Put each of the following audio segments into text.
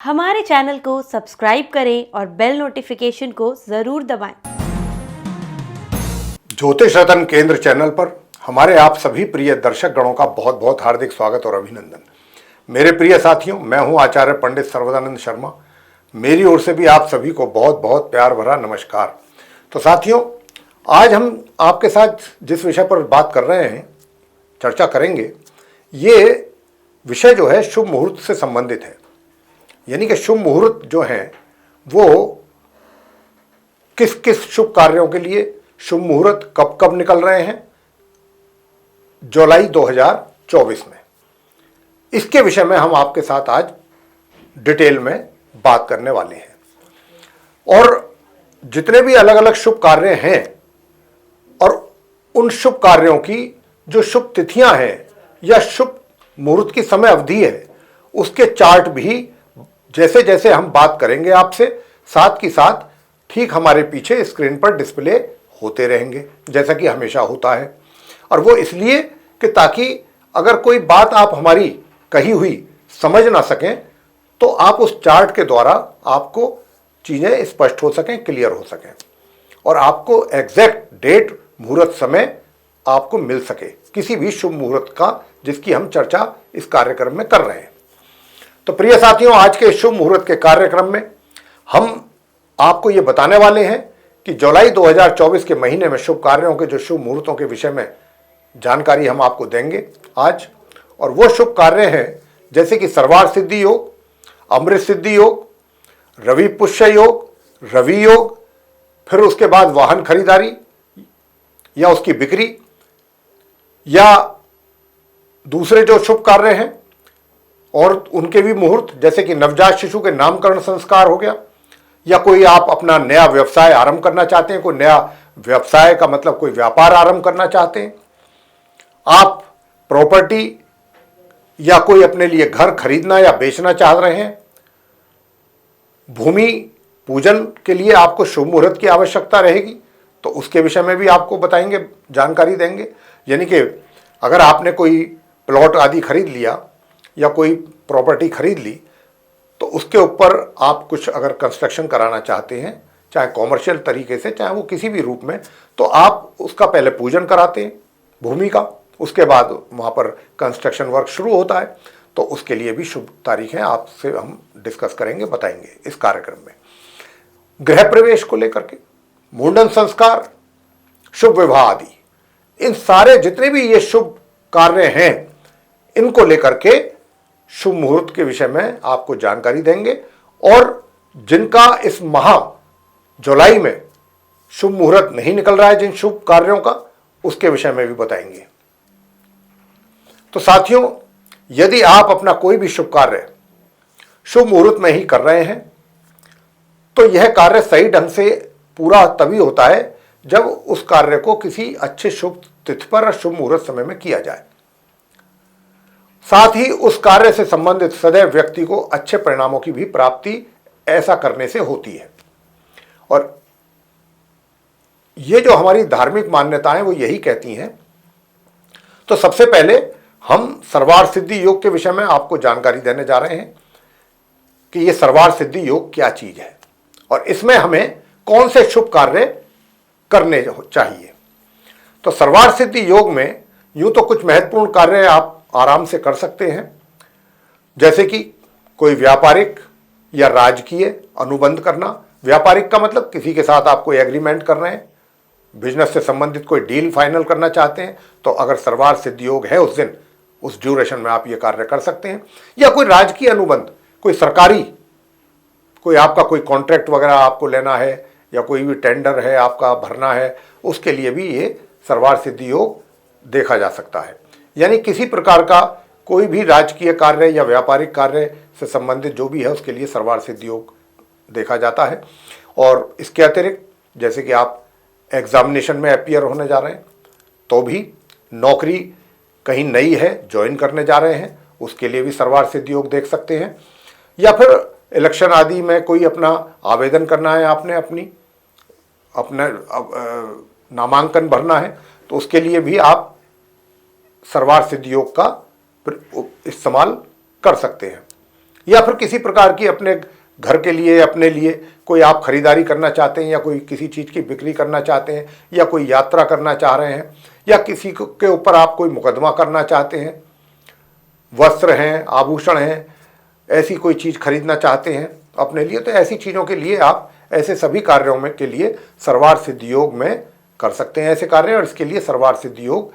हमारे चैनल को सब्सक्राइब करें और बेल नोटिफिकेशन को जरूर दबाएं। ज्योतिष रतन केंद्र चैनल पर हमारे आप सभी प्रिय दर्शक गणों का बहुत बहुत हार्दिक स्वागत और अभिनंदन। मेरे प्रिय साथियों, मैं हूं आचार्य पंडित सर्वदानंद शर्मा। मेरी ओर से भी आप सभी को बहुत बहुत प्यार भरा नमस्कार। तो साथियों, आज हम आपके साथ जिस विषय पर बात कर रहे हैं, चर्चा करेंगे, ये विषय जो है शुभ मुहूर्त से संबंधित है। यानी कि शुभ मुहूर्त जो हैं वो किस किस शुभ कार्यों के लिए शुभ मुहूर्त कब कब निकल रहे हैं जुलाई 2024 में। इसके विषय में हम आपके साथ आज डिटेल में बात करने वाले हैं। और जितने भी अलग अलग शुभ कार्य हैं और उन शुभ कार्यों की जो शुभ तिथियां हैं या शुभ मुहूर्त की समय अवधि है, उसके चार्ट भी जैसे जैसे हम बात करेंगे आपसे, साथ की साथ ठीक हमारे पीछे स्क्रीन पर डिस्प्ले होते रहेंगे, जैसा कि हमेशा होता है। और वो इसलिए कि ताकि अगर कोई बात आप हमारी कही हुई समझ ना सकें तो आप उस चार्ट के द्वारा आपको चीज़ें स्पष्ट हो सकें, क्लियर हो सकें और आपको एग्जैक्ट डेट, मुहूर्त, समय आपको मिल सके किसी भी शुभ मुहूर्त का जिसकी हम चर्चा इस कार्यक्रम में कर रहे हैं। तो प्रिय साथियों, आज के शुभ मुहूर्त के कार्यक्रम में हम आपको ये बताने वाले हैं कि जुलाई 2024 के महीने में शुभ कार्यों के जो शुभ मुहूर्तों के विषय में जानकारी हम आपको देंगे आज। और वो शुभ कार्य हैं जैसे कि सर्वार्थ सिद्धि योग, अमृत सिद्धि योग, रवि पुष्य योग, रवि योग, फिर उसके बाद वाहन खरीदारी या उसकी बिक्री, या दूसरे जो शुभ कार्य हैं और उनके भी मुहूर्त, जैसे कि नवजात शिशु के नामकरण संस्कार हो गया, या कोई आप अपना नया व्यवसाय आरंभ करना चाहते हैं, कोई नया व्यवसाय का मतलब कोई व्यापार आरंभ करना चाहते हैं, आप प्रॉपर्टी या कोई अपने लिए घर खरीदना या बेचना चाह रहे हैं, भूमि पूजन के लिए आपको शुभ मुहूर्त की आवश्यकता रहेगी, तो उसके विषय में भी आपको बताएंगे, जानकारी देंगे। यानी कि अगर आपने कोई प्लॉट आदि खरीद लिया या कोई प्रॉपर्टी खरीद ली तो उसके ऊपर आप कुछ अगर कंस्ट्रक्शन कराना चाहते हैं, चाहे कॉमर्शियल तरीके से, चाहे वो किसी भी रूप में, तो आप उसका पहले पूजन कराते हैं भूमि का, उसके बाद वहाँ पर कंस्ट्रक्शन वर्क शुरू होता है। तो उसके लिए भी शुभ तारीखें आपसे हम डिस्कस करेंगे, बताएंगे इस कार्यक्रम में। गृह प्रवेश को लेकर के, मुंडन संस्कार, शुभ विवाह आदि, इन सारे जितने भी ये शुभ कार्य हैं, इनको लेकर के शुभ मुहूर्त के विषय में आपको जानकारी देंगे। और जिनका इस माह जुलाई में शुभ मुहूर्त नहीं निकल रहा है, जिन शुभ कार्यों का, उसके विषय में भी बताएंगे। तो साथियों, यदि आप अपना कोई भी शुभ कार्य शुभ मुहूर्त में ही कर रहे हैं तो यह कार्य सही ढंग से पूरा तभी होता है जब उस कार्य को किसी अच्छे शुभ तिथि पर और शुभ मुहूर्त समय में किया जाए। साथ ही उस कार्य से संबंधित सदैव व्यक्ति को अच्छे परिणामों की भी प्राप्ति ऐसा करने से होती है। और ये जो हमारी धार्मिक मान्यताएं वो यही कहती हैं। तो सबसे पहले हम सर्वार्थ सिद्धि योग के विषय में आपको जानकारी देने जा रहे हैं कि ये सर्वार्थ सिद्धि योग क्या चीज है और इसमें हमें कौन से शुभ कार्य करने चाहिए। तो सर्वार्थ सिद्धि योग में यूं तो कुछ महत्वपूर्ण कार्य आप आराम से कर सकते हैं, जैसे कि कोई व्यापारिक या राजकीय अनुबंध करना। व्यापारिक का मतलब किसी के साथ आप कोई एग्रीमेंट कर रहे हैं, बिजनेस से संबंधित कोई डील फाइनल करना चाहते हैं, तो अगर सर्वार्थ सिद्धि योग है उस दिन, उस ड्यूरेशन में आप ये कार्य कर सकते हैं। या कोई राजकीय अनुबंध, कोई सरकारी, कोई आपका कोई कॉन्ट्रैक्ट वगैरह आपको लेना है या कोई भी टेंडर है आपका भरना है, उसके लिए भी ये सर्वार्थ सिद्धि योग देखा जा सकता है। यानी किसी प्रकार का कोई भी राजकीय कार्य या व्यापारिक कार्य से संबंधित जो भी है उसके लिए सर्वार्थ सिद्धि योग देखा जाता है। और इसके अतिरिक्त जैसे कि आप एग्जामिनेशन में अपीयर होने जा रहे हैं, तो भी नौकरी कहीं नई है, ज्वाइन करने जा रहे हैं, उसके लिए भी सर्वार्थ सिद्धि योग देख सकते हैं। या फिर इलेक्शन आदि में कोई अपना आवेदन करना है, आपने अपना नामांकन भरना है, तो उसके लिए भी आप सर्वार्थ सिद्धि योग का इस्तेमाल कर सकते हैं। या फिर किसी प्रकार की अपने घर के लिए, अपने लिए कोई आप खरीदारी करना चाहते हैं, या कोई किसी चीज़ की बिक्री करना चाहते हैं, या कोई यात्रा करना चाह रहे हैं, या किसी के ऊपर आप कोई मुकदमा करना चाहते हैं, वस्त्र हैं, आभूषण हैं, ऐसी कोई चीज़ खरीदना चाहते हैं अपने लिए, तो ऐसी चीज़ों के लिए आप ऐसे सभी कार्यों में के लिए सर्वार्थ सिद्धि योग में कर सकते हैं ऐसे कार्य। और इसके लिए सर्वार्थ सिद्धि योग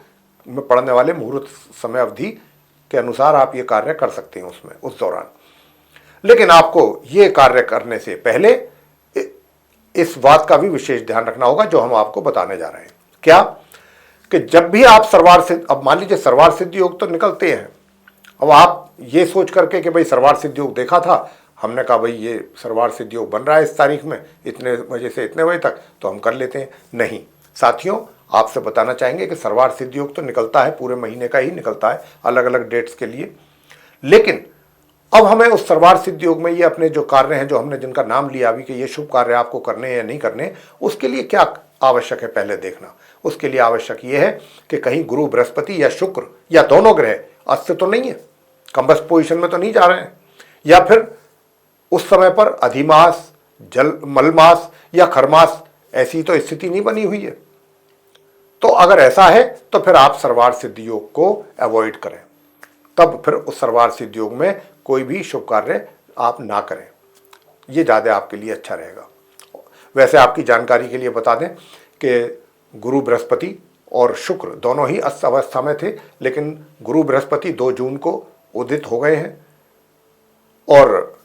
में पड़ने वाले मुहूर्त समय अवधि के अनुसार आप ये कार्य कर सकते हैं उसमें, उस दौरान। लेकिन आपको ये कार्य करने से पहले इस बात का भी विशेष ध्यान रखना होगा जो हम आपको बताने जा रहे हैं। क्या कि जब भी आप सर्वार्थ सिद्धि, अब मान लीजिए सर्वार्थ सिद्धि योग तो निकलते हैं, अब आप ये सोच करके कि भाई सर्वार्थ सिद्धि योग देखा था, हमने कहा भाई ये सर्वार्थ सिद्धि योग बन रहा है इस तारीख में इतने बजे से इतने बजे तक, तो हम कर लेते हैं। नहीं साथियों, आपसे बताना चाहेंगे कि सर्वार्थ सिद्धि योग तो निकलता है, पूरे महीने का ही निकलता है अलग अलग डेट्स के लिए। लेकिन अब हमें उस सर्वार्थ सिद्धि योग में ये अपने जो कार्य हैं, जो हमने जिनका नाम लिया अभी कि ये शुभ कार्य आपको करने हैं या नहीं करने, उसके लिए क्या आवश्यक है पहले देखना। उसके लिए आवश्यक ये है कि कहीं गुरु, बृहस्पति या शुक्र या दोनों ग्रह अस्त तो नहीं है, कंबस्ट पोजीशन में तो नहीं जा रहे हैं, या फिर उस समय पर अधिमास, मलमास या खरमास ऐसी तो स्थिति नहीं बनी हुई है। तो अगर ऐसा है तो फिर आप सर्वार्थ सिद्धि योग को अवॉइड करें, तब फिर उस सर्वार्थ सिद्धि योग में कोई भी शुभ कार्य आप ना करें, ये ज़्यादा आपके लिए अच्छा रहेगा। वैसे आपकी जानकारी के लिए बता दें कि गुरु, बृहस्पति और शुक्र दोनों ही अस्त अवस्था में थे, लेकिन गुरु बृहस्पति 2 जून को उदित हो गए हैं, और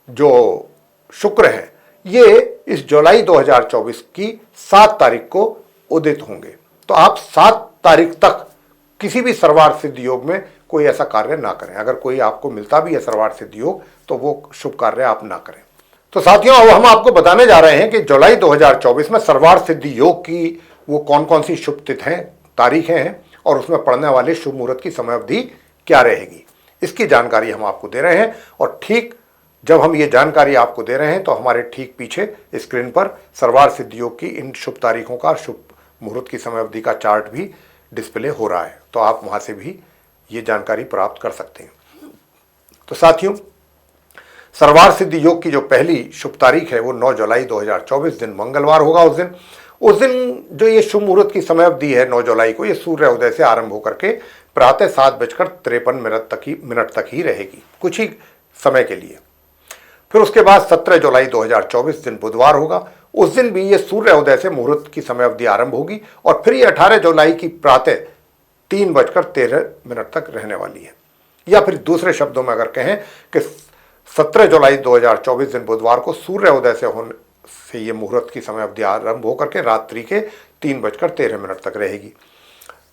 जो शुक्र हैं ये इस जुलाई 2024 की 7 तारीख को उदित होंगे। तो आप 7 तारीख तक किसी भी सर्वार्थ सिद्धि योग में कोई ऐसा कार्य ना करें। अगर कोई आपको मिलता भी है सर्वार्थ सिद्धि योग तो वो शुभ कार्य आप ना करें। तो साथियों, अब हम आपको बताने जा रहे हैं कि जुलाई 2024 में सर्वार्थ सिद्धि योग की वो कौन कौन सी शुभ तिथियां, तारीखें हैं, और उसमें पड़ने वाले शुभ मुहूर्त की समय अवधि क्या रहेगी, इसकी जानकारी हम आपको दे रहे हैं। और ठीक जब हम ये जानकारी आपको दे रहे हैं तो हमारे ठीक पीछे स्क्रीन पर सर्वार्थ सिद्धि योग की इन शुभ तारीखों का, शुभ मुहूर्त की समय अवधि का चार्ट भी डिस्प्ले हो रहा है, तो आप वहां से भी ये जानकारी प्राप्त कर सकते हैं। तो साथियों, सर्वार्थ सिद्धि योग की जो पहली शुभ तारीख है वो 9 जुलाई 2024 दिन मंगलवार होगा। उस दिन जो ये शुभ मुहूर्त की समय अवधि है 9 जुलाई को, ये सूर्य उदय से आरंभ होकर के प्रातः 7:53 मिनट तक ही रहेगी, कुछ ही समय के लिए। फिर उसके बाद 17 जुलाई 2024 दिन बुधवार होगा। उस दिन भी ये सूर्य उदय से मुहूर्त की समय अवधि आरंभ होगी, और फिर ये 18 जुलाई की प्रातः 3:13 तक रहने वाली है। या फिर दूसरे शब्दों में अगर कहें कि 17 जुलाई 2024 दिन बुधवार को सूर्य उदय से होने से ये मुहूर्त की समय अवधि आरंभ होकर के रात्रि के 3:13 तक रहेगी।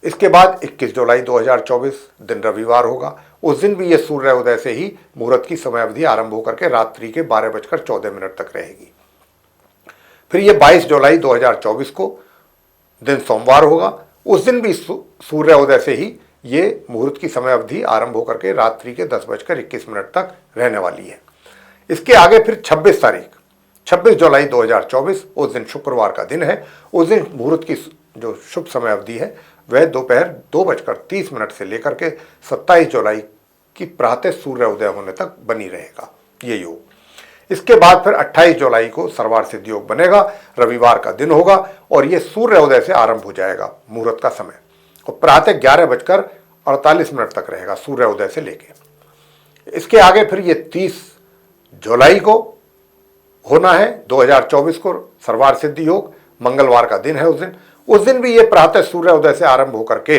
इसके बाद 21 जुलाई 2024 दिन रविवार होगा। उस दिन भी ये सूर्य उदय से ही मुहूर्त की समय अवधि आरंभ होकर के रात्रि के 12:14 तक रहेगी। फिर ये 22 जुलाई 2024 को दिन सोमवार होगा। उस दिन भी सूर्य उदय से ही ये मुहूर्त की समय अवधि आरंभ होकर के रात्रि के 10:21 तक रहने वाली है। इसके आगे फिर 26 तारीख 26 जुलाई 2024 उस दिन शुक्रवार का दिन है। उस दिन मुहूर्त की जो शुभ समय अवधि है वह दोपहर 2:30 से लेकर के 27 जुलाई की प्रातः सूर्य उदय होने तक बनी रहेगा ये योग। इसके बाद फिर 28 जुलाई को सर्वार्थ सिद्धि योग बनेगा, रविवार का दिन होगा, और ये सूर्य उदय से आरंभ हो जाएगा मुहूर्त का समय, और प्रातः 11:48 तक रहेगा सूर्य उदय से लेके। इसके आगे फिर ये 30 जुलाई को होना है 2024 को सर्वार्थ सिद्धि योग, मंगलवार का दिन है उस दिन भी ये प्रातः सूर्य उदय से आरंभ होकर के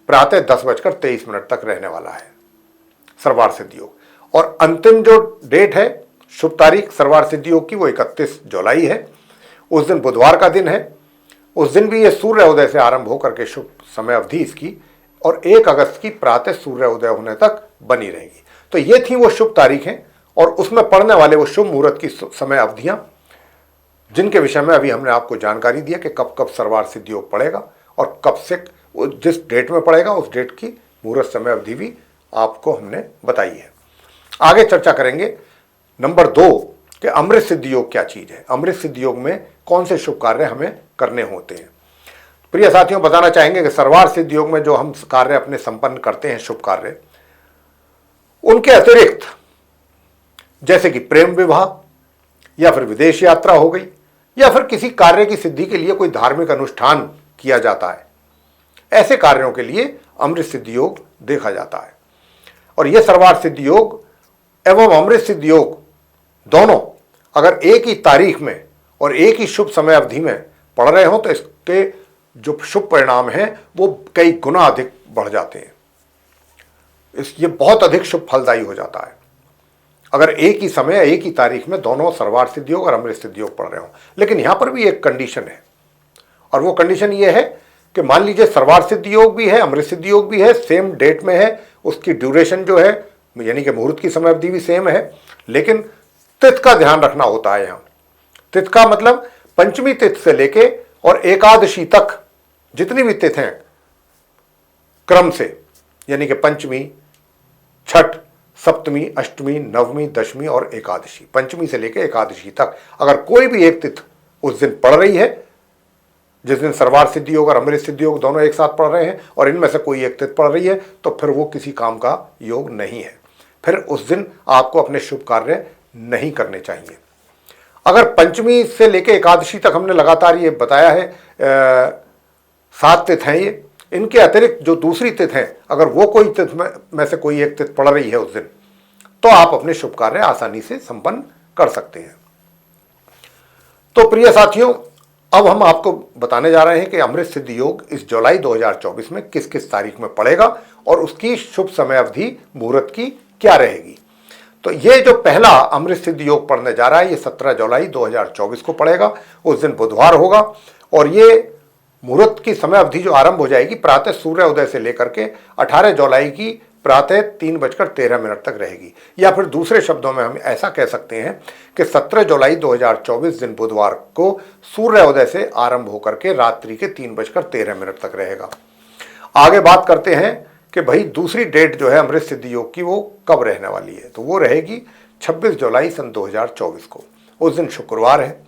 प्रातः 10:23 तक रहने वाला है सर्वार्थ सिद्धि योग। और अंतिम जो डेट है, शुभ तारीख सर्वार्थ सिद्धि योग की, वो 31 जुलाई है। उस दिन बुधवार का दिन है। उस दिन भी ये सूर्य उदय से आरंभ होकर के शुभ समय अवधि इसकी, और 1 अगस्त की प्रातः सूर्य उदय होने तक बनी रहेगी। तो ये थी वो शुभ तारीखें, और उसमें पड़ने वाले वो शुभ मुहूर्त की समय अवधियां, जिनके विषय में अभी हमने आपको जानकारी दिया कि कब कब सर्वार्थ सिद्धि योग पड़ेगा और कब से जिस डेट में पड़ेगा उस डेट की मुहूर्त समय अवधि भी आपको हमने बताई है। आगे चर्चा करेंगे नंबर 2 कि अमृत सिद्धि योग क्या चीज़ है, अमृत सिद्धि योग में कौन से शुभ कार्य हमें करने होते हैं। प्रिय साथियों, बताना चाहेंगे कि सर्वार्थ सिद्धि योग में जो हम कार्य अपने संपन्न करते हैं, शुभ कार्य, उनके अतिरिक्त जैसे कि प्रेम विवाह, या फिर विदेश यात्रा हो गई, या फिर किसी कार्य की सिद्धि के लिए कोई धार्मिक अनुष्ठान किया जाता है, ऐसे कार्यों के लिए अमृत सिद्धि योग देखा जाता है। और यह सर्वार्थ सिद्धि योग एवं अमृत सिद्धि योग दोनों अगर एक ही तारीख में और एक ही शुभ समय अवधि में पड़ रहे हो तो इसके जो शुभ परिणाम हैं वो कई गुना अधिक बढ़ जाते हैं। ये बहुत अधिक शुभ फलदायी हो जाता है अगर एक ही समय एक ही तारीख में दोनों सर्वार्थ सिद्धि योग और अमृत सिद्धि योग पढ़ रहे हो। लेकिन यहां पर भी एक कंडीशन है, और वो कंडीशन ये है कि मान लीजिए सर्वार्थ सिद्धि योग भी है, अमृत सिद्धि योग भी है, सेम डेट में है, उसकी ड्यूरेशन जो है यानी कि मुहूर्त की समय अवधि भी सेम है, लेकिन तिथि का ध्यान रखना होता है। यहां तिथि का मतलब पंचमी तिथि से लेके और एकादशी तक जितनी भी तिथि हैं क्रम से, यानी कि पंचमी, छठ, सप्तमी, अष्टमी, नवमी, दशमी और एकादशी, पंचमी से लेकर एकादशी तक अगर कोई भी एक तिथि उस दिन पड़ रही है, जिस दिन सर्वार्थ सिद्धि योग और अमृत सिद्धि योग दोनों एक साथ पड़ रहे हैं और इनमें से कोई एक तिथि पड़ रही है, तो फिर वो किसी काम का योग नहीं है। फिर उस दिन आपको अपने शुभ कार्य नहीं करने चाहिए। अगर पंचमी से लेकर एकादशी तक हमने लगातार ये बताया है 7 तिथि हैं ये, इनके अतिरिक्त जो दूसरी तिथि हैं अगर वो कोई तिथि में से कोई एक तिथि पड़ रही है उस दिन, तो आप अपने शुभ कार्य आसानी से संपन्न कर सकते हैं। तो प्रिय साथियों, अब हम आपको बताने जा रहे हैं कि अमृत सिद्धि योग इस जुलाई 2024 में किस किस तारीख में पड़ेगा और उसकी शुभ समय अवधि मुहूर्त की क्या रहेगी। तो ये जो पहला अमृत सिद्धि योग पढ़ने जा रहा है ये 17 जुलाई 2024 को पड़ेगा। उस दिन बुधवार होगा और ये मुहूर्त की समय अवधि जो आरंभ हो जाएगी प्रातः सूर्योदय से लेकर के 18 जुलाई की प्रातः 3:13 तक रहेगी। या फिर दूसरे शब्दों में हम ऐसा कह सकते हैं कि 17 जुलाई 2024 दिन बुधवार को सूर्योदय से आरंभ होकर के रात्रि के 3:13 तक रहेगा। आगे बात करते हैं कि भाई दूसरी डेट जो है अमृत सिद्धि योग की वो कब रहने वाली है, तो वो रहेगी 26 जुलाई सन 2024 को। उस दिन शुक्रवार है।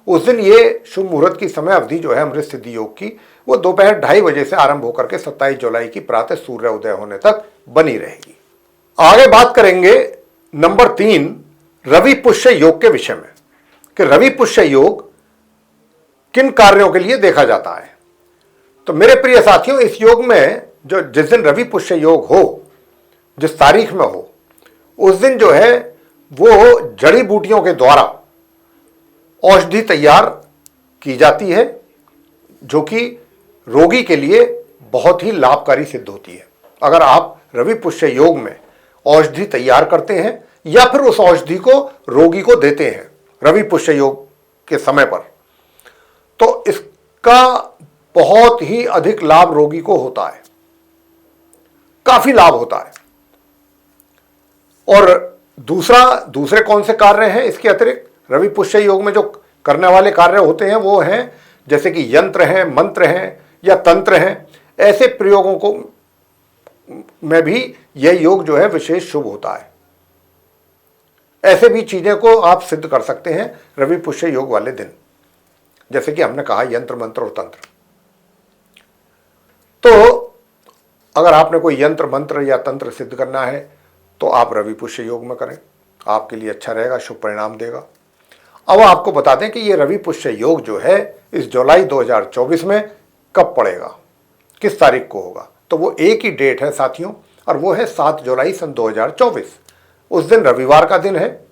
उस दिन ये शुभ मुहूर्त की समय अवधि जो है अमृत सिद्धि योग की वो दोपहर 2:30 बजे से आरंभ होकर के 27 जुलाई की प्रातः सूर्योदय होने तक बनी रहेगी। आगे बात करेंगे नंबर 3 रवि पुष्य योग के विषय में कि रवि पुष्य योग किन कार्यों के लिए देखा जाता है। तो मेरे प्रिय साथियों, इस योग में जो जिस दिन रवि पुष्य योग हो, जिस तारीख में हो, उस दिन जो है वो जड़ी बूटियों के द्वारा औषधि तैयार की जाती है जो कि रोगी के लिए बहुत ही लाभकारी सिद्ध होती है। अगर आप रवि पुष्य योग में औषधि तैयार करते हैं या फिर उस औषधि को रोगी को देते हैं रवि पुष्य योग के समय पर, तो इसका बहुत ही अधिक लाभ रोगी को होता है, काफी लाभ होता है। और दूसरे कौन से कार्य हैं इसके अतिरिक्त रवि पुष्य योग में जो करने वाले कार्य होते हैं वो हैं जैसे कि यंत्र हैं, मंत्र हैं या तंत्र हैं। ऐसे प्रयोगों को में भी यह योग जो है विशेष शुभ होता है। ऐसे भी चीजें को आप सिद्ध कर सकते हैं रवि पुष्य योग वाले दिन, जैसे कि हमने कहा यंत्र, मंत्र और तंत्र। तो अगर आपने कोई यंत्र, मंत्र या तंत्र सिद्ध करना है तो आप रवि पुष्य योग में करें, आपके लिए अच्छा रहेगा, शुभ परिणाम देगा। अब आपको बता दें कि ये रवि पुष्य योग जो है इस जुलाई 2024 में कब पड़ेगा, किस तारीख को होगा। तो वो एक ही डेट है साथियों, और वो है 7 जुलाई सन 2024। उस दिन रविवार का दिन है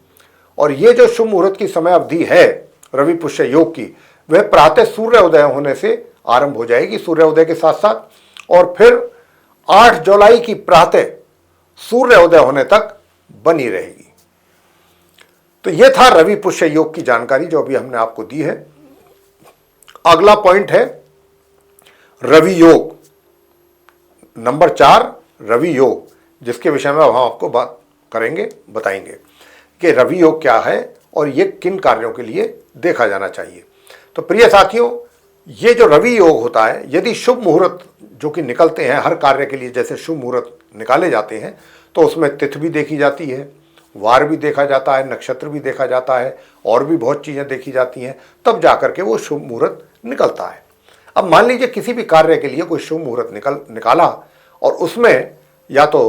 और ये जो शुभ मुहूर्त की समय अवधि है रवि पुष्य योग की वह प्रातः सूर्योदय होने से आरंभ हो जाएगी, सूर्योदय के साथ साथ, और फिर 8 जुलाई की प्रातः सूर्योदय होने तक बनी रहेगी। तो यह था रवि पुष्य योग की जानकारी जो अभी हमने आपको दी है। अगला पॉइंट है रवि योग, नंबर 4 रवि योग, जिसके विषय में अब हम आपको बात करेंगे, बताएंगे कि रवि योग क्या है और ये किन कार्यों के लिए देखा जाना चाहिए। तो प्रिय साथियों, ये जो रवि योग होता है, यदि शुभ मुहूर्त जो कि निकलते हैं हर कार्य के लिए, जैसे शुभ मुहूर्त निकाले जाते हैं तो उसमें तिथि भी देखी जाती है, वार भी देखा जाता है, नक्षत्र भी देखा जाता है और भी बहुत चीज़ें देखी जाती हैं, तब जाकर के वो शुभ मुहूर्त निकलता है। अब मान लीजिए किसी भी कार्य के लिए कोई शुभ मुहूर्त निकाला और उसमें या तो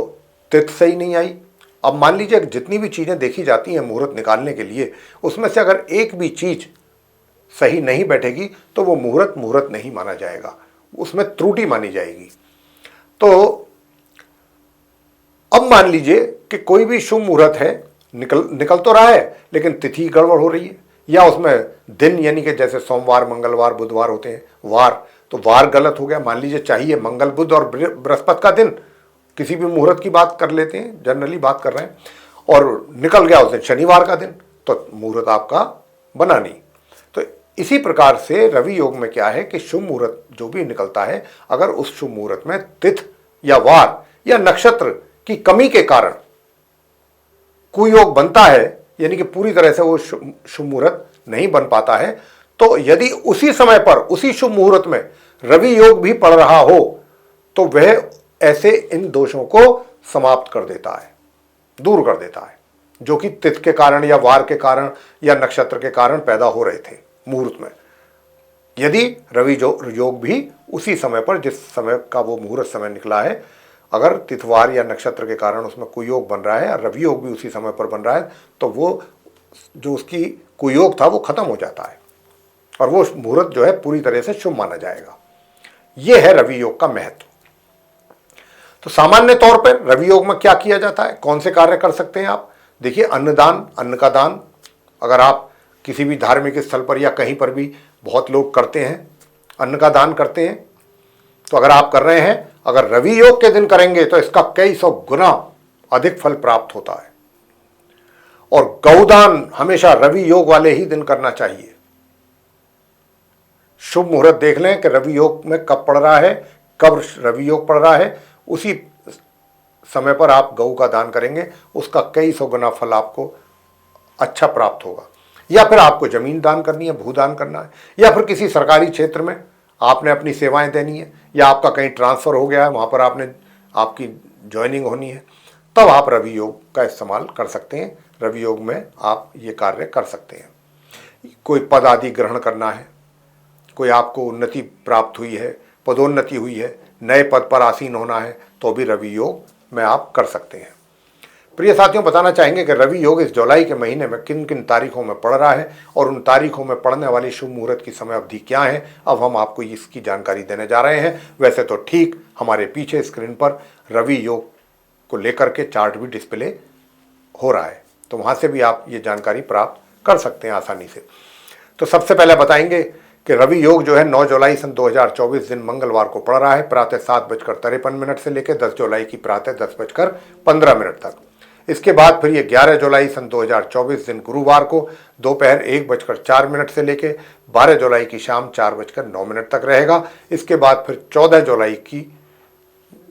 तिथि सही नहीं आई अब मान लीजिए जितनी भी चीज़ें देखी जाती हैं मुहूर्त निकालने के लिए, उसमें से अगर एक भी चीज़ सही नहीं बैठेगी तो वो मुहूर्त मुहूर्त नहीं माना जाएगा, उसमें त्रुटि मानी जाएगी। तो अब मान लीजिए कि कोई भी शुभ मुहूर्त है, निकल तो रहा है लेकिन तिथि गड़बड़ हो रही है, या उसमें दिन यानी कि जैसे सोमवार मंगलवार बुधवार होते हैं वार, तो वार गलत हो गया। मान लीजिए चाहिए मंगल बुध और बृहस्पति का दिन, किसी भी मुहूर्त की बात कर लेते हैं, जनरली बात कर रहे हैं, और निकल गया उस दिन शनिवार का दिन, तो मुहूर्त आपका बना नहीं। तो इसी प्रकार से रवि योग में क्या है कि शुभ मुहूर्त जो भी निकलता है, अगर उस शुभ मुहूर्त में तिथि या वार या नक्षत्र की कमी के कारण कुयोग बनता है, यानी कि पूरी तरह से वो शुभ मुहूर्त नहीं बन पाता है, तो यदि उसी समय पर उसी शुभ मुहूर्त में रवि योग भी पड़ रहा हो तो वह ऐसे इन दोषों को समाप्त कर देता है, दूर कर देता है, जो कि तिथि के कारण या वार के कारण या नक्षत्र के कारण पैदा हो रहे थे मुहूर्त में। यदि रवि योग भी उसी समय पर, जिस समय का वो मुहूर्त समय निकला है, अगर तिथवार या नक्षत्र के कारण उसमें कुयोग बन रहा है और रवि योग भी उसी समय पर बन रहा है, तो वो जो उसकी कुयोग था वो खत्म हो जाता है और वो मुहूर्त जो है पूरी तरह से शुभ माना जाएगा। यह है रवि योग का महत्व। तो सामान्य तौर पर रवि योग में क्या किया जाता है, कौन से कार्य कर सकते हैं आप? देखिए, अन्नदान, अन्न का दान, अगर आप किसी भी धार्मिक स्थल पर या कहीं पर भी बहुत लोग करते हैं, अन्न का दान करते हैं, तो अगर आप कर रहे हैं, अगर रवि योग के दिन करेंगे तो इसका कई सौ गुना अधिक फल प्राप्त होता है। और गौदान हमेशा रवि योग वाले ही दिन करना चाहिए। शुभ मुहूर्त देख लें कि रवि योग में कब पड़ रहा है, कब रवि योग पड़ रहा है, उसी समय पर आप गौ का दान करेंगे, उसका कई सौ गुना फल आपको अच्छा प्राप्त होगा। या फिर आपको जमीन दान करनी है, भूदान करना है, या फिर किसी सरकारी क्षेत्र में आपने अपनी सेवाएं देनी है, या आपका कहीं ट्रांसफ़र हो गया है, वहाँ पर आपकी ज्वाइनिंग होनी है, तब आप रवि योग का इस्तेमाल कर सकते हैं। रवि योग में आप ये कार्य कर सकते हैं। कोई पद आदि ग्रहण करना है, कोई आपको उन्नति प्राप्त हुई है, पदोन्नति हुई है, नए पद पर आसीन होना है, तो भी रवि योग में आप कर सकते हैं। प्रिय साथियों, बताना चाहेंगे कि रवि योग इस जुलाई के महीने में किन किन तारीखों में पड़ रहा है और उन तारीखों में पड़ने वाली शुभ मुहूर्त की समय अवधि क्या है। अब हम आपको इसकी जानकारी देने जा रहे हैं। वैसे तो ठीक हमारे पीछे स्क्रीन पर रवि योग को लेकर के चार्ट भी डिस्प्ले हो रहा है, तो वहाँ से भी आप ये जानकारी प्राप्त कर सकते हैं आसानी से। तो सबसे पहले बताएंगे कि रवि योग जो है 9 जुलाई सन 2024 दिन मंगलवार को पड़ रहा है, प्रातः 7:53 से लेकर 10 जुलाई की प्रातः 10:15 तक। इसके बाद फिर ये 11 जुलाई सन 2024 दिन गुरुवार को दोपहर 1:04 से लेकर 12 जुलाई की शाम 4:09 तक रहेगा। इसके बाद फिर 14 जुलाई की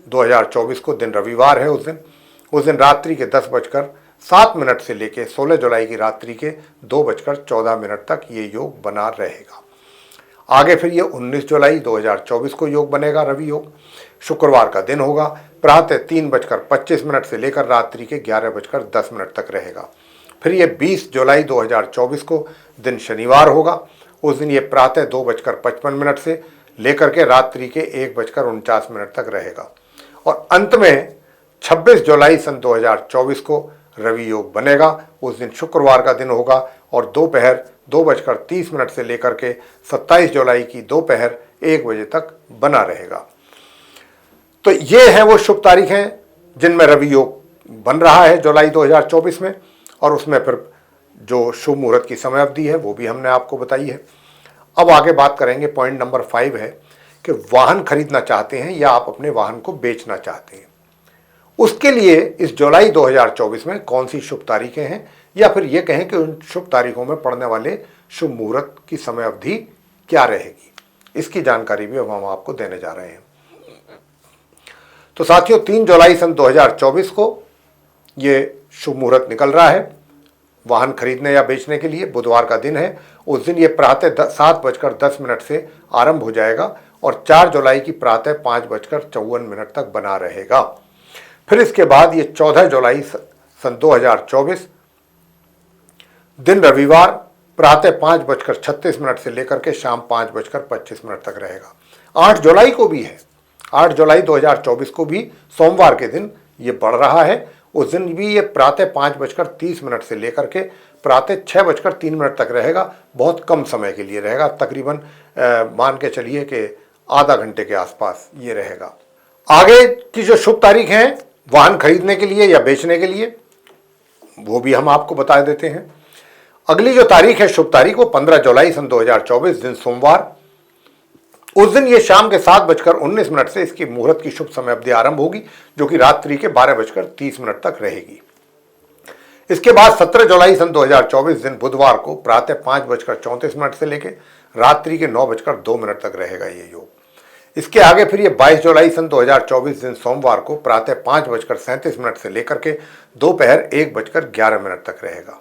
2024 को दिन रविवार है, उस दिन रात्रि के 10:07 से लेकर 16 जुलाई की रात्रि के 2:14 तक ये योग बना रहेगा। आगे फिर ये 19 जुलाई 2024 को योग बनेगा, रवि योग शुक्रवार का दिन होगा, प्रातः 3:25 से लेकर रात्रि के 11:10 तक रहेगा। फिर ये 20 जुलाई 2024 को दिन शनिवार होगा, उस दिन ये प्रातः 2:55 से लेकर के रात्रि के 1:49 तक रहेगा। और अंत में 26 जुलाई सन 2024 को रवि योग बनेगा, उस दिन शुक्रवार का दिन होगा और दोपहर 2:30 से लेकर के 27 जुलाई की दोपहर 1 बजे तक बना रहेगा। तो ये हैं वो शुभ तारीखें जिनमें रवि योग बन रहा है जुलाई 2024 में, और उसमें फिर जो शुभ मुहूर्त की समय अवधि है वो भी हमने आपको बताई है। अब आगे बात करेंगे, पॉइंट नंबर 5 है कि वाहन खरीदना चाहते हैं या आप अपने वाहन को बेचना चाहते हैं, उसके लिए इस जुलाई 2024 में कौन सी शुभ तारीखें हैं, या फिर ये कहें कि उन शुभ तारीखों में पड़ने वाले शुभ मुहूर्त की समय अवधि क्या रहेगी, इसकी जानकारी भी अब हम आपको देने जा रहे हैं। तो साथियों, 3 जुलाई सन 2024 को ये शुभ मुहूर्त निकल रहा है वाहन खरीदने या बेचने के लिए, बुधवार का दिन है। उस दिन ये प्रातः 7:10 से आरंभ हो जाएगा और 4 जुलाई की प्रातः 5:54 तक बना रहेगा। फिर इसके बाद ये 14 जुलाई सन 2024 दिन रविवार प्रातः 5:36 से लेकर के शाम 5:25 तक रहेगा। 8 जुलाई को भी है, 8 जुलाई 2024 को भी सोमवार के दिन ये बढ़ रहा है, उस दिन भी ये प्रातः 5:30 से लेकर के प्रातः 6:03 तक रहेगा। बहुत कम समय के लिए रहेगा, तकरीबन मान के चलिए कि आधा घंटे के आसपास ये रहेगा। आगे की जो शुभ तारीख है वाहन खरीदने के लिए या बेचने के लिए, वो भी हम आपको बता देते हैं। अगली जो तारीख है शुभ तारीख, वो 15 जुलाई सन 2024 दिन सोमवार। उस दिन ये शाम के 7:19 से इसकी मुहूर्त की शुभ समय अवधि आरंभ होगी, जो कि रात्रि के 12:30 तक रहेगी। इसके बाद 17 जुलाई सन 2024 दिन बुधवार को प्रातः 5:34 से लेकर रात्रि के 9:02 तक रहेगा ये योग। इसके आगे फिर ये 22 जुलाई सन 2024 दिन सोमवार को प्रातः 5:37 से लेकर के दोपहर 1:11 तक रहेगा।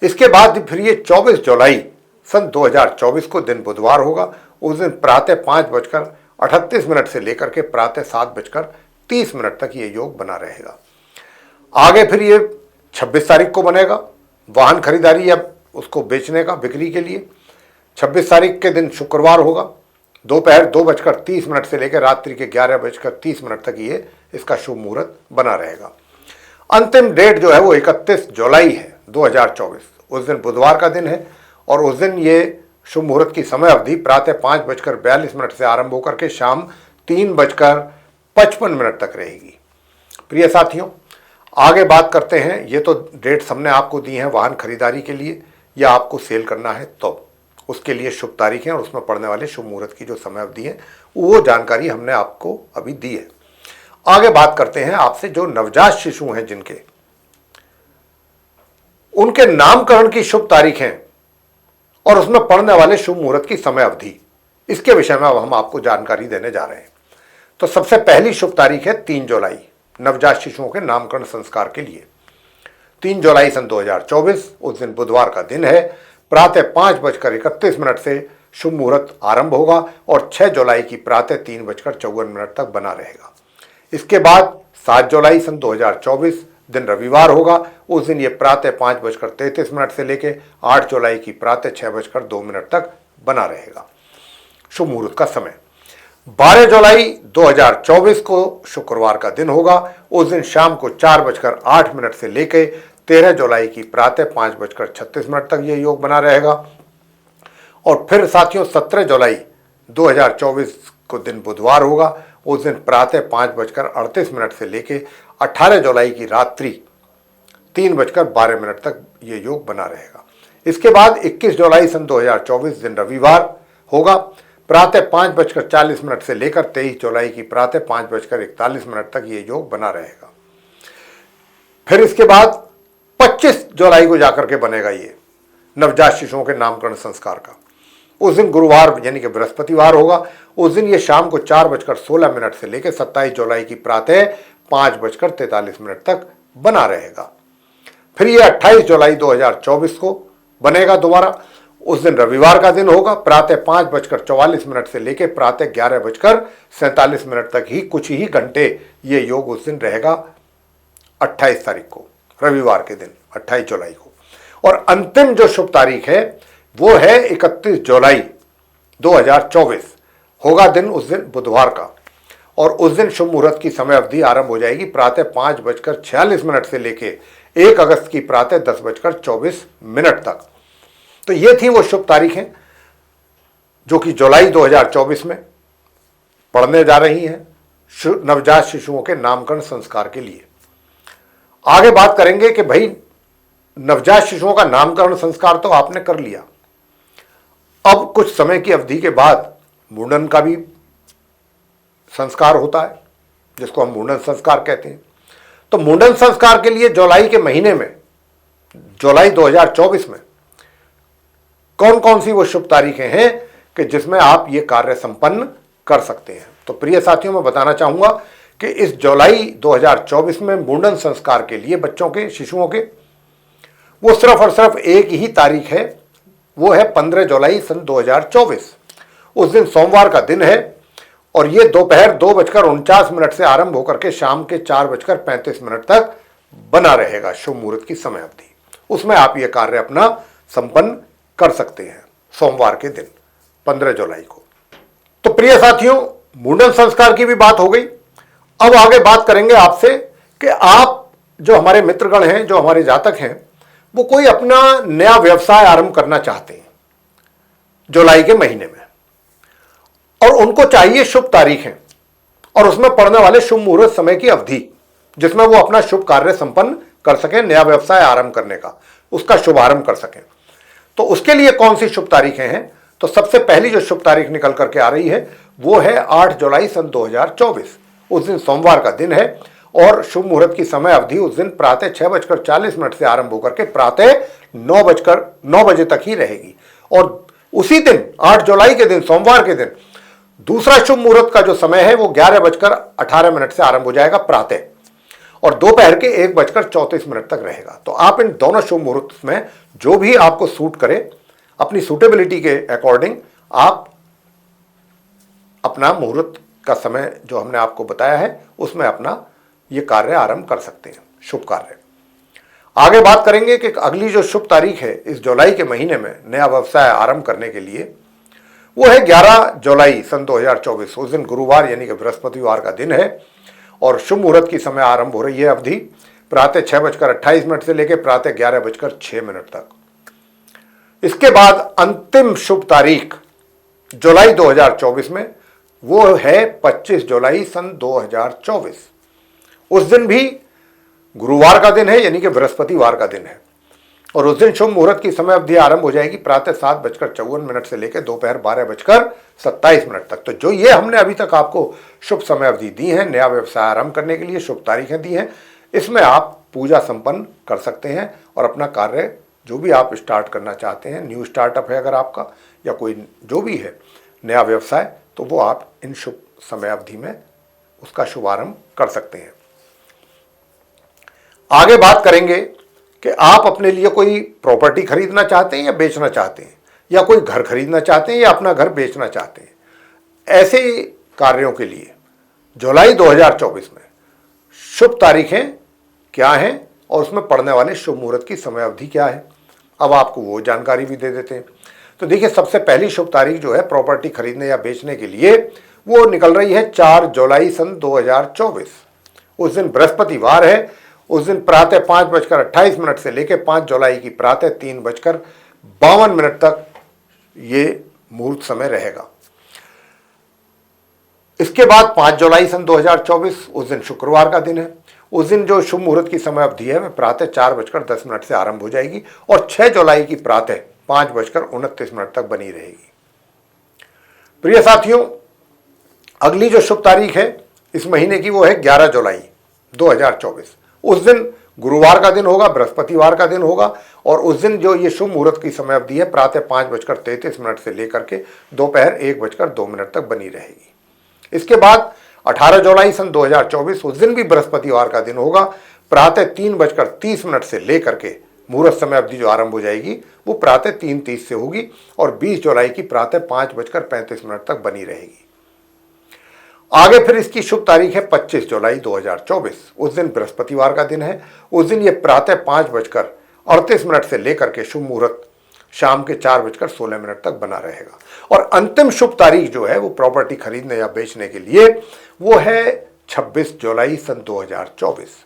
इसके बाद फिर ये 24 जुलाई सन 2024 को दिन बुधवार होगा। उस दिन प्रातः 5:38 से लेकर के प्रातः 7:30 तक ये योग बना रहेगा। आगे फिर ये 26 तारीख को बनेगा वाहन खरीदारी या उसको बेचने का, बिक्री के लिए। 26 तारीख के दिन शुक्रवार होगा, दोपहर 2:30 से लेकर रात्रि के 11:30 तक ये इसका शुभ मुहूर्त बना रहेगा। अंतिम डेट जो है वो 31 जुलाई है 2024, उस दिन बुधवार का दिन है और उस दिन ये शुभ मुहूर्त की समय अवधि प्रातः 5:42 से आरंभ होकर के शाम 3:55 तक रहेगी। प्रिय साथियों, आगे बात करते हैं। ये तो डेट्स हमने आपको दी हैं वाहन खरीदारी के लिए या आपको सेल करना है तो उसके लिए शुभ तारीखें और उसमें पड़ने वाले शुभ मुहूर्त की जो समय अवधि है वो जानकारी हमने आपको अभी दी है। आगे बात करते हैं आपसे जो नवजात शिशु हैं जिनके, उनके नामकरण की शुभ तारीखें और उसमें पड़ने वाले शुभ मुहूर्त की समय अवधि, इसके विषय में अब हम आपको जानकारी देने जा रहे हैं। तो सबसे पहली शुभ तारीख है 3 जुलाई नवजात शिशुओं के नामकरण संस्कार के लिए। 3 जुलाई सन 2024 उस दिन बुधवार का दिन है। प्रातः 5:31 से शुभ मुहूर्त आरंभ होगा और 6 जुलाई की प्रातः 3:54 तक बना रहेगा। इसके बाद 7 जुलाई सन 2024 दिन रविवार होगा। उस दिन ये प्रातः 5:33 से लेकर 8 जुलाई की प्रातः 6:02 तक बना रहेगा शुभ मुहूर्त का समय। 12 जुलाई 2024 को शुक्रवार का दिन होगा। उस दिन शाम को 4:08 से लेकर 13 जुलाई की प्रातः 5:36 तक ये योग बना रहेगा। और फिर साथियों 17 जुलाई 2024 को दिन बुधवार होगा। उस दिन प्रातः 5:38 से लेकर 18 जुलाई की रात्रि 3:12 तक ये योग बना रहेगा। इसके बाद 21 जुलाई सन 2024 दिन रविवार होगा। प्रातः 5:40 से लेकर 23 जुलाई की प्रातः 5:41 तक ये योग बना रहेगा। फिर इसके बाद 25 जुलाई को जाकर के बनेगा ये नवजात शिशुओं के नामकरण संस्कार का। उस दिन गुरुवार यानी कि बृहस्पतिवार होगा। उस दिन ये शाम को 4:16 से लेकर 27 जुलाई की प्रातः 5:43 तक बना रहेगा। फिर ये 28 जुलाई 2024 को बनेगा दोबारा। उस दिन रविवार का दिन होगा। प्रातः 5:44 से लेकर प्रातः 11:47 तक ही कुछ ही घंटे ये योग उस दिन रहेगा 28 तारीख को, रविवार के दिन 28 जुलाई को। और अंतिम जो शुभ तारीख है वो है 31 जुलाई 2024 होगा दिन उस दिन बुधवार का। और उस दिन शुभ मुहूर्त की समय अवधि आरंभ हो जाएगी प्रातः 5:46 से लेकर 1 अगस्त की प्रातः 10:24 तक। तो ये थी वो शुभ तारीखें जो कि जुलाई 2024 में पढ़ने जा रही हैं नवजात शिशुओं के नामकरण संस्कार के लिए। आगे बात करेंगे कि भाई नवजात शिशुओं का नामकरण संस्कार तो आपने कर लिया, अब कुछ समय की अवधि के बाद मुंडन का भी संस्कार होता है जिसको हम मुंडन संस्कार कहते हैं। तो मुंडन संस्कार के लिए जुलाई के महीने में, जुलाई 2024 में कौन कौन सी वो शुभ तारीखें हैं कि जिसमें आप ये कार्य संपन्न कर सकते हैं। तो प्रिय साथियों, मैं बताना चाहूंगा कि इस जुलाई 2024 में मुंडन संस्कार के लिए बच्चों के, शिशुओं के, वो सिर्फ और सिर्फ एक ही तारीख है, वो है 15 जुलाई सन 2024। उस दिन सोमवार का दिन है और ये दोपहर 2:49 से आरंभ होकर के शाम के 4:35 तक बना रहेगा शुभ मुहूर्त की समय अवधि। उसमें आप ये कार्य अपना संपन्न कर सकते हैं सोमवार के दिन 15 जुलाई को। तो प्रिय साथियों, मुंडन संस्कार की भी बात हो गई। अब आगे बात करेंगे आपसे कि आप जो हमारे मित्रगण हैं, जो हमारे जातक हैं, वो कोई अपना नया व्यवसाय आरंभ करना चाहते हैं जुलाई के महीने में, और उनको चाहिए शुभ तारीखें और उसमें पड़ने वाले शुभ मुहूर्त समय की अवधि, जिसमें वो अपना शुभ कार्य संपन्न कर सकें, नया व्यवसाय आरंभ करने का, उसका शुभारंभ कर सकें। तो उसके लिए कौन सी शुभ तारीखें हैं? तो सबसे पहली जो शुभ तारीख निकल करके आ रही है वो है 8 जुलाई सन 2024। उस दिन सोमवार का दिन है और शुभ मुहूर्त की समय अवधि उस दिन प्रातः 6:40 से आरंभ होकर के प्रातः 9 बजे तक ही रहेगी। और उसी दिन 8 जुलाई के दिन, सोमवार के दिन, दूसरा शुभ मुहूर्त का जो समय है वो 11:18 से आरंभ हो जाएगा प्रातः, और दोपहर के 1:34 तक रहेगा। तो आप इन दोनों शुभ मुहूर्त में जो भी आपको सूट करे, अपनी सूटेबिलिटी के अकॉर्डिंग आप अपना मुहूर्त का समय जो हमने आपको बताया है उसमें अपना ये कार्य आरंभ कर सकते हैं, शुभ कार्य। आगे बात करेंगे कि अगली जो शुभ तारीख है इस जुलाई के महीने में नया व्यवसाय आरंभ करने के लिए, वो है 11 जुलाई सन 2024। उस दिन गुरुवार यानी कि बृहस्पतिवार का दिन है और शुभ मुहूर्त की समय आरंभ हो रही है अवधि प्रातः 6:28 से लेकर प्रातः 11:06 तक। इसके बाद अंतिम शुभ तारीख जुलाई 2024 में वो है 25 जुलाई सन 2024। उस दिन भी गुरुवार का दिन है यानी कि बृहस्पतिवार का दिन है और उस दिन शुभ मुहूर्त की समय अवधि आरंभ हो जाएगी प्रातः 7:54 से लेकर दोपहर 12:27 तक। तो जो ये हमने अभी तक आपको शुभ समय अवधि दी है, नया व्यवसाय आरंभ करने के लिए शुभ तारीखें दी हैं, इसमें आप पूजा संपन्न कर सकते हैं और अपना कार्य जो भी आप स्टार्ट करना चाहते हैं, न्यू स्टार्टअप है अगर आपका या कोई जो भी है नया व्यवसाय, तो वो आप इन शुभ समय अवधि में उसका शुभारंभ कर सकते हैं। आगे बात करेंगे कि आप अपने लिए कोई प्रॉपर्टी खरीदना चाहते हैं या बेचना चाहते हैं, या कोई घर खरीदना चाहते हैं या अपना घर बेचना चाहते हैं। ऐसे कार्यों के लिए जुलाई 2024 में शुभ तारीखें क्या हैं और उसमें पड़ने वाले शुभ मुहूर्त की समय अवधि क्या है, अब आपको वो जानकारी भी दे देते हैं। तो देखिए, सबसे पहली शुभ तारीख जो है प्रॉपर्टी खरीदने या बेचने के लिए वो निकल रही है 4 जुलाई सन 2024। उस दिन बृहस्पतिवार है। उस दिन प्रातः 5:28 से लेकर 5 जुलाई की प्रातः 3:52 तक ये मुहूर्त समय रहेगा। इसके बाद 5 जुलाई सन 2024 उस दिन शुक्रवार का दिन है। उस दिन जो शुभ मुहूर्त की समय अवधि है वह प्रातः 4:10 से आरंभ हो जाएगी और 6 जुलाई की प्रातः 5:29 तक बनी रहेगी। प्रिय साथियों, अगली जो शुभ तारीख है इस महीने की वो है 11 जुलाई 2024। उस दिन गुरुवार का दिन होगा, बृहस्पतिवार का दिन होगा और उस दिन जो ये शुभ मुहूर्त की समय अवधि है प्रातः 5:33 से लेकर के दोपहर 1:02 तक बनी रहेगी। इसके बाद 18 जुलाई सन 2024 उस दिन भी बृहस्पतिवार का दिन होगा, प्रातः 3:30 से लेकर के मुहूर्त समय अवधि जो आरंभ हो जाएगी वो प्रातः 3:30 से होगी और 20 जुलाई की प्रातः 5:35 तक बनी रहेगी। आगे फिर इसकी शुभ तारीख है 25 जुलाई 2024। उस दिन बृहस्पतिवार का दिन है। उस दिन ये प्रातः 5:38 से लेकर के शुभ मुहूर्त शाम के 4:16 तक बना रहेगा। और अंतिम शुभ तारीख जो है वो प्रॉपर्टी खरीदने या बेचने के लिए वो है 26 जुलाई सन 2024।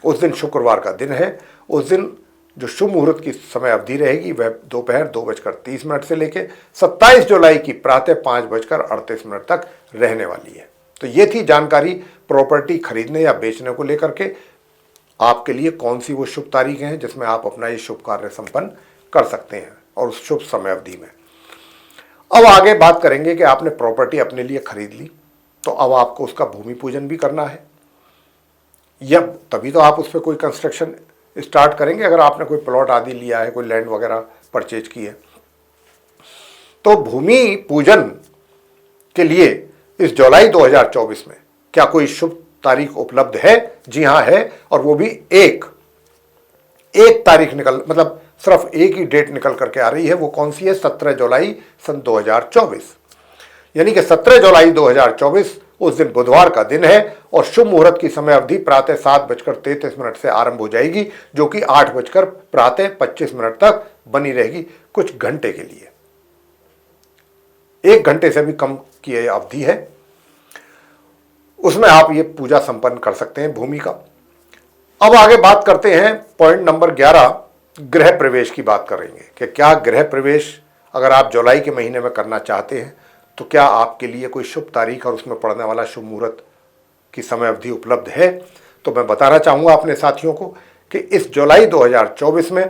उस दिन शुक्रवार का दिन है। उस दिन जो शुभ मुहूर्त की समय अवधि रहेगी वह दोपहर 2:30 से लेकर 27 जुलाई की प्रातः 5:38 तक रहने वाली है। तो ये थी जानकारी प्रॉपर्टी खरीदने या बेचने को लेकर के, आपके लिए कौन सी वो शुभ तारीखें हैं जिसमें आप अपना ये शुभ कार्य संपन्न कर सकते हैं और उस शुभ समय अवधि में। अब आगे बात करेंगे कि आपने प्रॉपर्टी अपने लिए खरीद ली, तो अब आपको उसका भूमि पूजन भी करना है, या तभी तो आप उस पर कोई कंस्ट्रक्शन स्टार्ट करेंगे। अगर आपने कोई प्लॉट आदि लिया है, कोई लैंड वगैरह परचेज की है, तो भूमि पूजन के लिए इस जुलाई 2024 में क्या कोई शुभ तारीख उपलब्ध है? जी हाँ है, और वो भी एक तारीख मतलब सिर्फ एक ही डेट निकल करके आ रही है। वो कौन सी है? 17 जुलाई सन 2024, यानी कि 17 जुलाई 2024 उस दिन बुधवार का दिन है और शुभ मुहूर्त की समय अवधि प्रातः 7:33 से आरंभ हो जाएगी, जो कि 8:25 तक बनी रहेगी, कुछ घंटे के लिए। 1 घंटे से भी कम की यह अवधि है। उसमें आप ये पूजा संपन्न कर सकते हैं भूमि का। अब आगे बात करते हैं पॉइंट नंबर 11, गृह प्रवेश की बात करेंगे कि क्या गृह प्रवेश अगर आप जुलाई के महीने में करना चाहते हैं तो क्या आपके लिए कोई शुभ तारीख और उसमें पड़ने वाला शुभ मुहूर्त की समय अवधि उपलब्ध है। तो मैं बताना चाहूँगा अपने साथियों को कि इस जुलाई 2024 में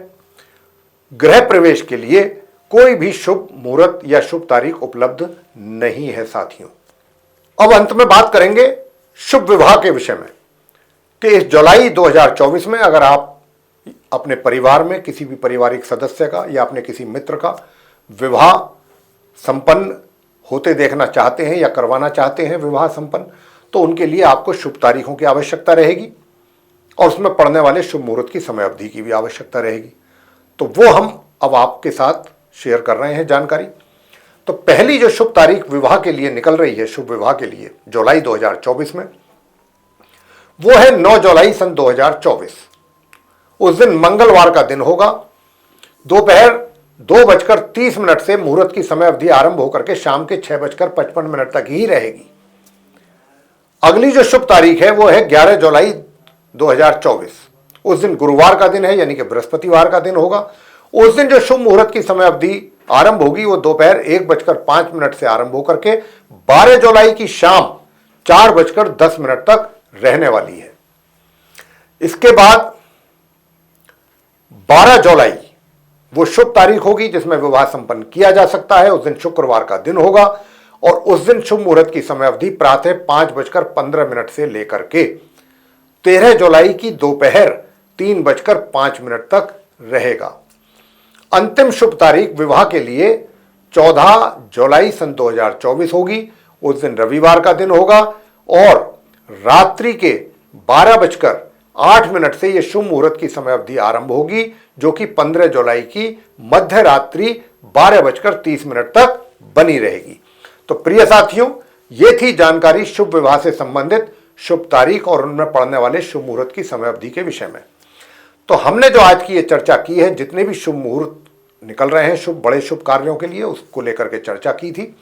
गृह प्रवेश के लिए कोई भी शुभ मुहूर्त या शुभ तारीख उपलब्ध नहीं है साथियों। अब अंत में बात करेंगे शुभ विवाह के विषय में कि इस जुलाई 2024 में अगर आप अपने परिवार में किसी भी पारिवारिक सदस्य का या अपने किसी मित्र का विवाह संपन्न होते देखना चाहते हैं या करवाना चाहते हैं विवाह संपन्न, तो उनके लिए आपको शुभ तारीखों की आवश्यकता रहेगी और उसमें पड़ने वाले शुभ मुहूर्त की समय अवधि की भी आवश्यकता रहेगी। तो वो हम अब आपके साथ शेयर कर रहे हैं जानकारी। तो पहली जो शुभ तारीख विवाह के लिए निकल रही है, शुभ विवाह के लिए जुलाई 2024 में, वो है 9 जुलाई सन 2024। उस दिन मंगलवार का दिन होगा। दोपहर 2:30 से मुहूर्त की समय अवधि आरंभ होकर के शाम के 6:55 तक ही रहेगी। अगली जो शुभ तारीख है वो है 11 जुलाई 2024। उस दिन गुरुवार का दिन है, यानी कि बृहस्पतिवार का दिन होगा। उस दिन जो शुभ मुहूर्त की समय अवधि आरंभ होगी वो दोपहर 1:05 से आरंभ होकर के 12 जुलाई की शाम 4:10 तक रहने वाली है। इसके बाद 12 जुलाई वो शुभ तारीख होगी जिसमें विवाह संपन्न किया जा सकता है। उस दिन शुक्रवार का दिन होगा और उस दिन शुभ मुहूर्त की समय अवधि प्रातः 5:15 से लेकर के 13 जुलाई की दोपहर 3:05 तक रहेगा। अंतिम शुभ तारीख विवाह के लिए 14 जुलाई सन 2024 होगी। उस दिन रविवार का दिन होगा और रात्रि के 12:08 से यह शुभ मुहूर्त की समय अवधि आरंभ होगी, जो कि 15 जुलाई की मध्य रात्रि 12:30 तक बनी रहेगी। तो प्रिय साथियों, ये थी जानकारी शुभ विवाह से संबंधित शुभ तारीख और उनमें पड़ने वाले शुभ मुहूर्त की समय अवधि के विषय में। तो हमने जो आज की ये चर्चा की है, जितने भी शुभ मुहूर्त निकल रहे हैं शुभ बड़े शुभ कार्यों के लिए, उसको लेकर के चर्चा की थी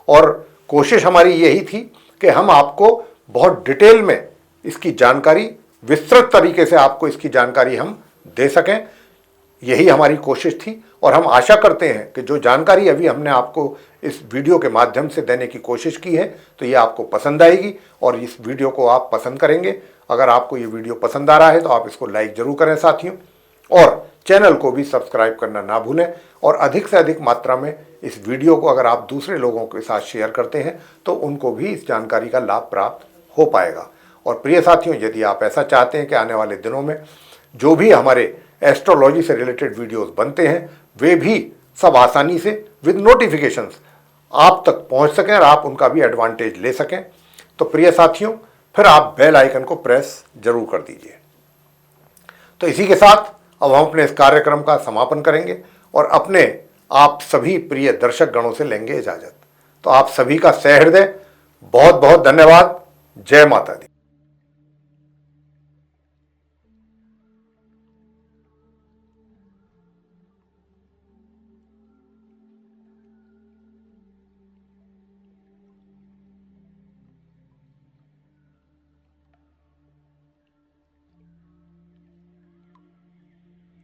और कोशिश हमारी यही थी कि हम आपको बहुत डिटेल में इसकी जानकारी, विस्तृत तरीके से आपको इसकी जानकारी हम दे सकें। यही हमारी कोशिश थी और हम आशा करते हैं कि जो जानकारी अभी हमने आपको इस वीडियो के माध्यम से देने की कोशिश की है तो ये आपको पसंद आएगी और इस वीडियो को आप पसंद करेंगे। अगर आपको ये वीडियो पसंद आ रहा है तो आप इसको लाइक जरूर करें साथियों, और चैनल को भी सब्सक्राइब करना ना भूलें। और अधिक से अधिक मात्रा में इस वीडियो को अगर आप दूसरे लोगों के साथ शेयर करते हैं तो उनको भी इस जानकारी का लाभ प्राप्त हो पाएगा। और प्रिय साथियों, यदि आप ऐसा चाहते हैं कि आने वाले दिनों में जो भी हमारे एस्ट्रोलॉजी से रिलेटेड वीडियोस बनते हैं वे भी सब आसानी से विद नोटिफिकेशंस आप तक पहुंच सकें और आप उनका भी एडवांटेज ले सकें, तो प्रिय साथियों फिर आप बेल आइकन को प्रेस जरूर कर दीजिए। तो इसी के साथ अब हम अपने इस कार्यक्रम का समापन करेंगे और अपने आप सभी प्रिय दर्शक गणों से लेंगे इजाजत। तो आप सभी का सहृदय बहुत बहुत धन्यवाद। जय माता दी।